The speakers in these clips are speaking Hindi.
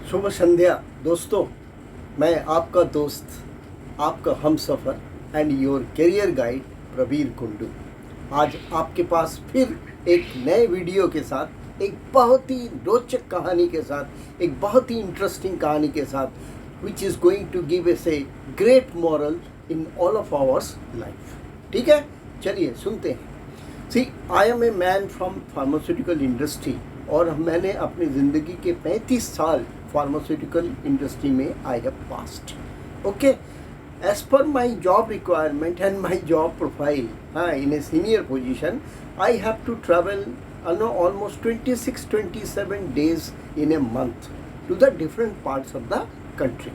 शुभ संध्या दोस्तों। मैं आपका दोस्त, आपका हमसफ़र and your career guide Pravir Kundu आज आपके पास फिर एक नए वीडियो के साथ, एक बहुत ही रोचक कहानी के साथ, एक बहुत ही इंटरेस्टिंग कहानी के साथ which is going to give us a great moral in all of ours life. ठीक है, चलिए सुनते हैं। See, I am a man from pharmaceutical industry और मैंने अपनी ज़िंदगी के 35 साल फार्मास्यूटिकल इंडस्ट्री में I have passed. Okay, as per my job requirement and my job profile, हाँ, in a senior position I have to travel almost 26-27 days in a month to the different parts of the country।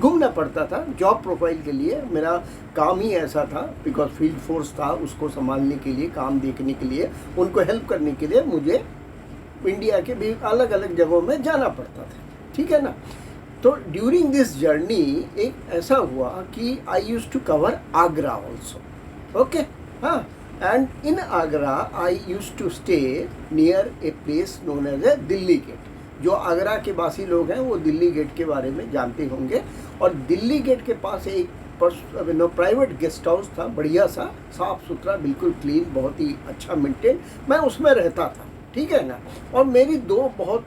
घूमना पड़ता था जॉब प्रोफाइल के लिए। मेरा काम ही ऐसा था, बिकॉज फील्ड फोर्स था, उसको संभालने के लिए, काम देखने के लिए, उनको हेल्प करने के लिए मुझे इंडिया के भी अलग अलग जगहों में जाना पड़ता था। ठीक है ना। तो ड्यूरिंग दिस जर्नी एक ऐसा हुआ कि I use to cover Agra also. Okay, हाँ, and in Agra I use to stay near a place known as a Delhi gate. जो आगरा के बासी लोग हैं वो दिल्ली गेट के बारे में जानते होंगे। और दिल्ली गेट के पास एक प्राइवेट गेस्ट हाउस था, बढ़िया सा, साफ़ सुथरा, बिल्कुल क्लीन, बहुत ही अच्छा मेंटेन। मैं उसमें रहता था। ठीक है ना। और मेरी दो बहुत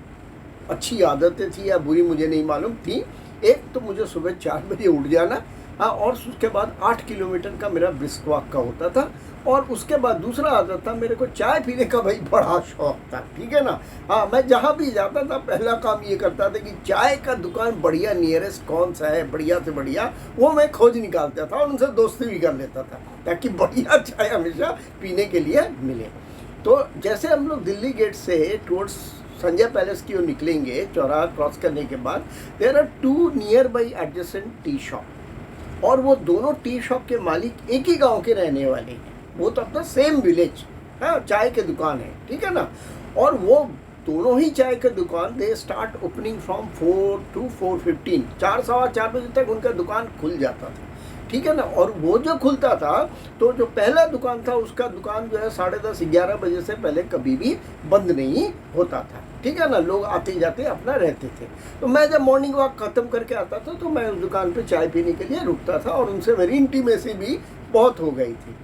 अच्छी आदतें थी, या बुरी मुझे नहीं मालूम थी। एक तो मुझे सुबह 4 बजे उठ जाना, हाँ, और उसके बाद 8 किलोमीटर का मेरा ब्रिस्क वॉक का होता था। और उसके बाद दूसरा आदत था, मेरे को चाय पीने का भाई बड़ा शौक था। ठीक है ना। हाँ, मैं जहाँ भी जाता था पहला काम ये करता था कि चाय का दुकान बढ़िया नियरेस्ट कौन सा है, बढ़िया से बढ़िया, वो मैं खोज निकालता था और उनसे दोस्ती भी कर लेता था, ताकि बढ़िया चाय हमेशा पीने के लिए मिले। तो जैसे हम लोग दिल्ली गेट से टुवर्ड्स संजय पैलेस की ओर निकलेंगे, चौराहा क्रॉस करने के बाद there are 2 nearby adjacent tea shop. और वो दोनों टी शॉप के मालिक एक ही गांव के रहने वाले हैं, वो तो अपना सेम विलेज, हाँ, चाय के दुकान है। ठीक है ना। और वो दोनों ही चाय के दुकान they start opening from 4 to 4:15, 4 सवा 4 बजे तक उनका दुकान खुल जाता था। ठीक है ना। और वो जो खुलता था, तो जो पहला दुकान था उसका दुकान जो है 10:30-11 बजे से पहले कभी भी बंद नहीं होता था। ठीक है ना। लोग आते जाते अपना रहते थे। तो मैं जब मॉर्निंग वॉक ख़त्म करके आता था तो मैं उस दुकान पे चाय पीने के लिए रुकता था, और उनसे मेरी इंटीमेसी भी बहुत हो गई थी।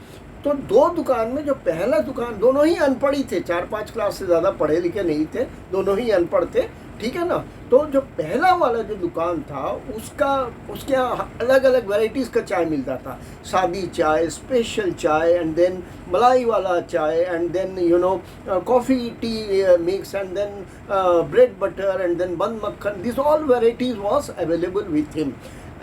तो 2 दुकान में, जो पहला दुकान, दोनों ही अनपढ़ ही थे, 4-5 क्लास से ज़्यादा पढ़े लिखे नहीं थे, दोनों ही अनपढ़ थे। ठीक है ना। तो जो पहला वाला जो दुकान था उसके यहाँ अलग अलग वैरायटीज़ का चाय मिलता था। सादी चाय, स्पेशल चाय, एंड देन मलाई वाला chai, and then coffee tea mix, and then bread butter, and then bun makhan. This all varieties was available with him.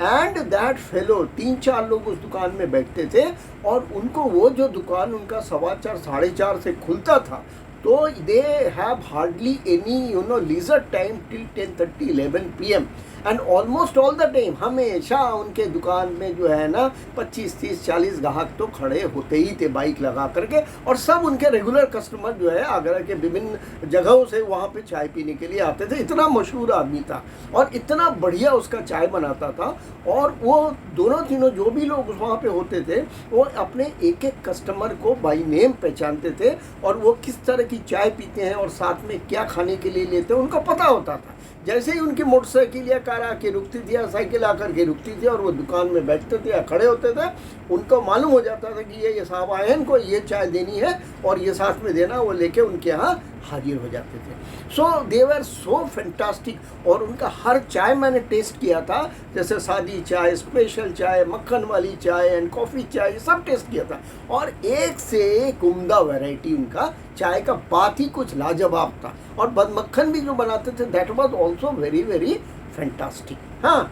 And that fellow, 3-4 लोग उस दुकान में बैठते थे, और उनको वो जो दुकान उनका 4:15-4:30 से खुलता था, तो they have hardly any leisure time till 10:30-11 PM। And almost all the time हमेशा उनके दुकान में जो है ना 25-30-40 ग्राहक तो खड़े होते ही थे बाइक लगा करके। और सब उनके रेगुलर कस्टमर जो है आगरा के विभिन्न जगहों से वहाँ पे चाय पीने के लिए आते थे। इतना मशहूर आदमी था और इतना बढ़िया उसका चाय बनाता था। और वो दोनों तीनों जो भी लोग वहाँ पे होते थे, वो अपने एक एक कस्टमर को बाई नेम पहचानते थे, और वो किस तरह की चाय पीते हैं और साथ में क्या खाने के लिए लेते हैं उनको पता होता था। जैसे ही उनकी मोटरसाइकिल या कार आके रुकती थी, या साइकिल आकर के रुकती थी, और वो दुकान में बैठते थे या खड़े होते थे, उनको मालूम हो जाता था कि ये साहब आए हैं, इनको ये चाय देनी है और ये साथ में देना। वो लेके उनके यहाँ हाजिर हो जाते थे। सो दे वर सो फैंटास्टिक। और उनका हर चाय मैंने टेस्ट किया था, जैसे सादी चाय, स्पेशल चाय, मक्खन वाली चाय, एंड कॉफ़ी चाय, ये सब टेस्ट किया था। और एक से एक उम्दा वैरायटी उनका चाय का बात ही कुछ लाजवाब था। और मक्खन भी जो बनाते थे, that was also very very fantastic. हाँ,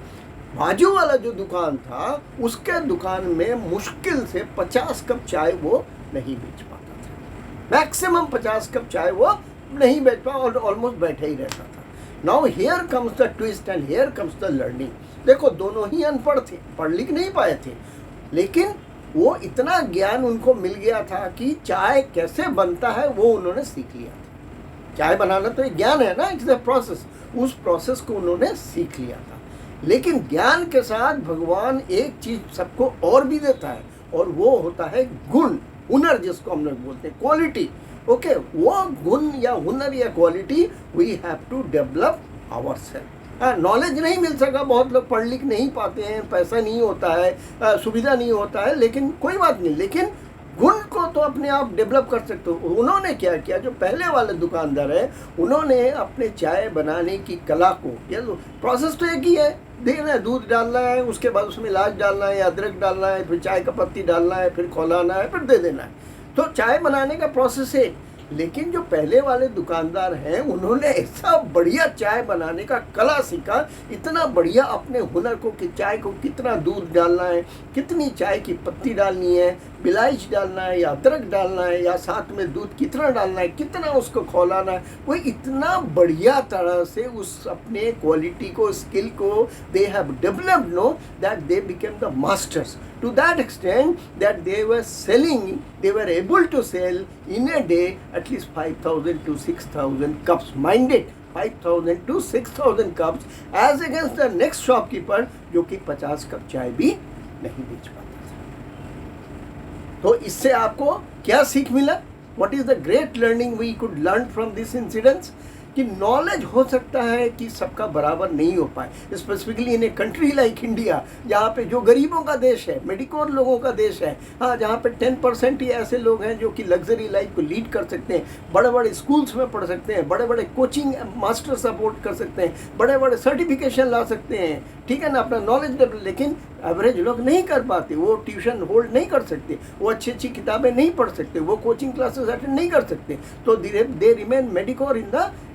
बाजू वाला जो दुकान था, उसके दुकान में मुश्किल से 50 कप चाय वो नहीं बेच पाता था। मैक्सिमम 50 कप चाय वो नहीं बेच पाया, और ऑलमोस्ट बैठे ही रहता था। Now here comes the twist and here comes the learning. देखो, दोनों ही अनपढ़ थे, पढ़ लिख नहीं पाए थे, लेकिन वो इतना ज्ञान उनको मिल गया था कि चाय कैसे बनता है वो उन्होंने सीख लिया था। चाय बनाना तो एक ज्ञान है ना, इट्स अ प्रोसेस। उस प्रोसेस को उन्होंने सीख लिया था। लेकिन ज्ञान के साथ भगवान एक चीज सबको और भी देता है, और वो होता है गुण, हुनर, जिसको हम लोग बोलते हैं, क्वालिटी। ओके, वो गुण या हुनर या quality we have to develop ourselves. Knowledge नहीं मिल सका, बहुत लोग पढ़ लिख नहीं पाते हैं, पैसा नहीं होता है, सुविधा नहीं होता है, लेकिन कोई बात नहीं, लेकिन गुण को तो अपने आप डेवलप कर सकते हो। उन्होंने क्या किया, जो पहले वाले दुकानदार है, उन्होंने अपने चाय बनाने की कला को, या प्रोसेस तो एक ही है, देखना है, दूध डालना है, उसके बाद उसमें इलाच डालना है, अदरक डालना है, फिर चाय का पत्ती डालना है, फिर खौलाना है, फिर दे देना है। तो चाय बनाने का प्रोसेस है। लेकिन जो पहले वाले दुकानदार हैं, उन्होंने ऐसा बढ़िया चाय बनाने का कला सीखा, इतना बढ़िया अपने हुनर को कि चाय को कितना दूध डालना है, कितनी चाय की पत्ती डालनी है, इलायची डालना है या अदरक डालना है, या साथ में दूध कितना डालना है, कितना उसको खौलाना है, वो इतना बढ़िया तरह से उस अपने क्वालिटी को, स्किल को they have developed, know that they became the masters to that extent that they were able to sell in a day at least 5,000 to 6,000 cups, mind it, 5,000 to 6,000 cups, as against the next shopkeeper जो कि 50 कप चाय भी नहीं बेच पाता था। तो इससे आपको क्या सीख मिला? What is the great learning we could learn from this incident? कि नॉलेज हो सकता है कि सबका बराबर नहीं हो पाए, specifically in a country like India, जहाँ पे जो गरीबों का देश है, मेडिकोर लोगों का देश है, हाँ, जहाँ पे 10% ही ऐसे लोग हैं जो कि लग्जरी लाइफ को लीड कर सकते हैं, बड़े बड़े स्कूल्स में पढ़ सकते हैं, बड़े बड़े कोचिंग मास्टर सपोर्ट कर सकते हैं, बड़े बड़े सर्टिफिकेशन ला सकते हैं, ठीक है ना, अपना नॉलेज डेवलप। लेकिन एवरेज लोग नहीं कर पाते, वो ट्यूशन होल्ड नहीं कर सकते, वो अच्छी अच्छी किताबें नहीं पढ़ सकते, वो कोचिंग क्लासेस अटेंड नहीं कर सकते, तो they remain Medicore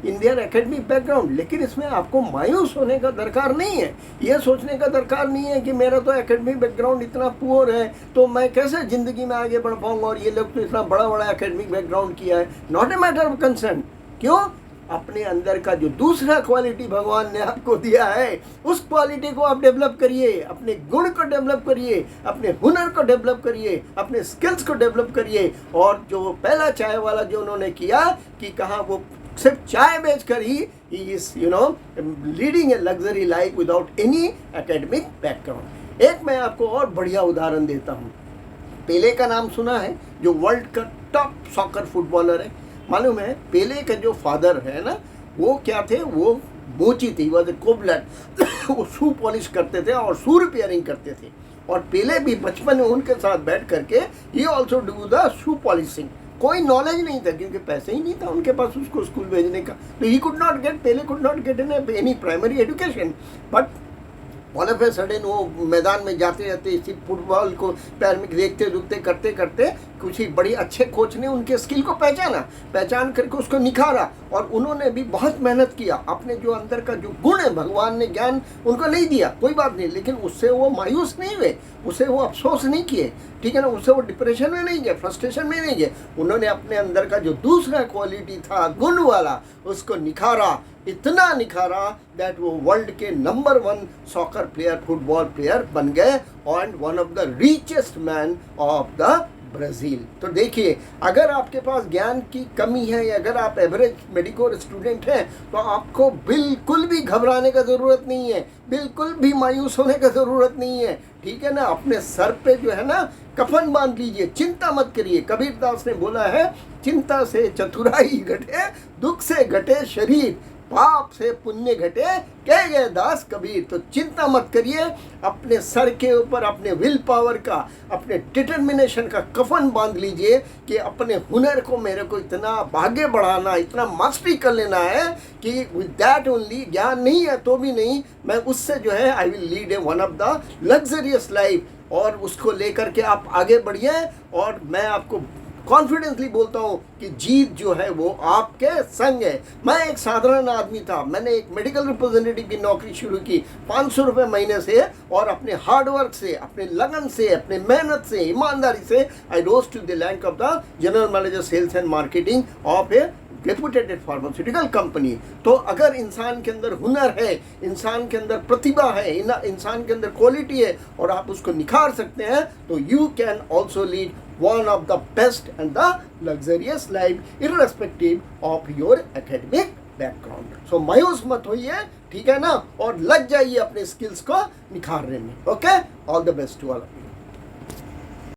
in their academic background. लेकिन इसमें आपको मायूस होने का दरकार नहीं है, ये सोचने का दरकार नहीं है कि मेरा तो एकेडमिक बैकग्राउंड इतना पुअर है तो मैं कैसे ज़िंदगी में आगे बढ़ पाऊंगा, और ये लोग तो इतना बड़ा बड़ा एकेडमिक बैकग्राउंड किया है। Not a matter of concern. क्यों? अपने अंदर का जो दूसरा क्वालिटी भगवान ने आपको दिया है, उस क्वालिटी को आप डेवलप करिए, अपने गुण को डेवलप करिए, अपने हुनर को डेवलप करिए, अपने स्किल्स को डेवलप करिए। और जो पहला चाय वाला जो उन्होंने किया कि कहाँ वो सिर्फ चाय बेचकर he is leading a luxury life without any academic background. एक मैं आपको और बढ़िया उदाहरण देता हूँ। पेले का नाम सुना है, जो वर्ल्ड का टॉप सॉकर फुटबॉलर है। मालूम है, पेले के जो फादर है ना, वो क्या थे, वो मोची थी, वो कोबलर वो शू पॉलिश करते थे और शू रिपेयरिंग करते थे। और पेले भी बचपन में उनके साथ बैठ करके he also do the shoe polishing. कोई नॉलेज नहीं था क्योंकि पैसे ही नहीं था उनके पास उसको स्कूल भेजने का, तो he could not gate, Pele could not get any primary education. But all of a sudden वो मैदान में जाते जाते इसी फुटबॉल को पैर में देखते दुखते करते करते कुछ ही बड़ी अच्छे कोच ने उनके स्किल को पहचान करके उसको निखारा। और उन्होंने भी बहुत मेहनत किया, अपने जो अंदर का जो गुण है, भगवान ने ज्ञान उनको नहीं दिया, कोई बात नहीं, लेकिन उससे वो मायूस नहीं हुए, उससे वो अफसोस नहीं किए, ठीक है ना, उससे वो डिप्रेशन में नहीं गए, फ्रस्ट्रेशन में नहीं गए। उन्होंने अपने अंदर का जो दूसरा क्वालिटी था गुण वाला, उसको निखारा, इतना निखारा दैट वो वर्ल्ड के number 1 soccer player, football player बन गए और one of the richest man of the Brazil. तो देखिए, अगर आपके पास ज्ञान की कमी है या अगर आप एवरेज मेडिकोर स्टूडेंट हैं, तो आपको बिल्कुल भी घबराने का ज़रूरत नहीं है, बिल्कुल भी मायूस होने का ज़रूरत नहीं है, ठीक है ना। अपने सर पे जो है ना कफन बांध लीजिए, चिंता मत करिए। कबीर दास ने बोला है, चिंता से चतुराई घटे, दुख से घटे शरीर, पाप से पुण्य घटे, कह गए दास कबीर। तो चिंता मत करिए, अपने सर के ऊपर अपने विल पावर का, अपने डिटर्मिनेशन का कफन बांध लीजिए कि अपने हुनर को मेरे को इतना आगे बढ़ाना, इतना मास्टरी कर लेना है कि विद दैट ओनली, ज्ञान नहीं है तो भी नहीं, मैं उससे जो है I will lead A one of the luxurious life. और उसको लेकर के आप आगे बढ़िए। और मैं आपको कॉन्फिडेंसली बोलता हूँ कि जीत जो है वो आपके संग है। मैं एक साधारण आदमी था, मैंने एक मेडिकल रिप्रेजेंटेटिव की नौकरी शुरू की 500 रुपये महीने से, और अपने हार्डवर्क से, अपने लगन से, अपने मेहनत से, ईमानदारी से I rose to the rank of the general manager sales and marketing of a reputated pharmaceutical company. तो अगर इंसान के अंदर हुनर है, इंसान के अंदर प्रतिभा है, इंसान के अंदर क्वालिटी है और आप उसको निखार सकते हैं, तो you can also lead one of the best and the luxurious life irrespective of your academic background. So मायूस मत होइए, ठीक है ना, और लग जाइए अपने स्किल्स को निखारने में। Okay, all the best to all of you.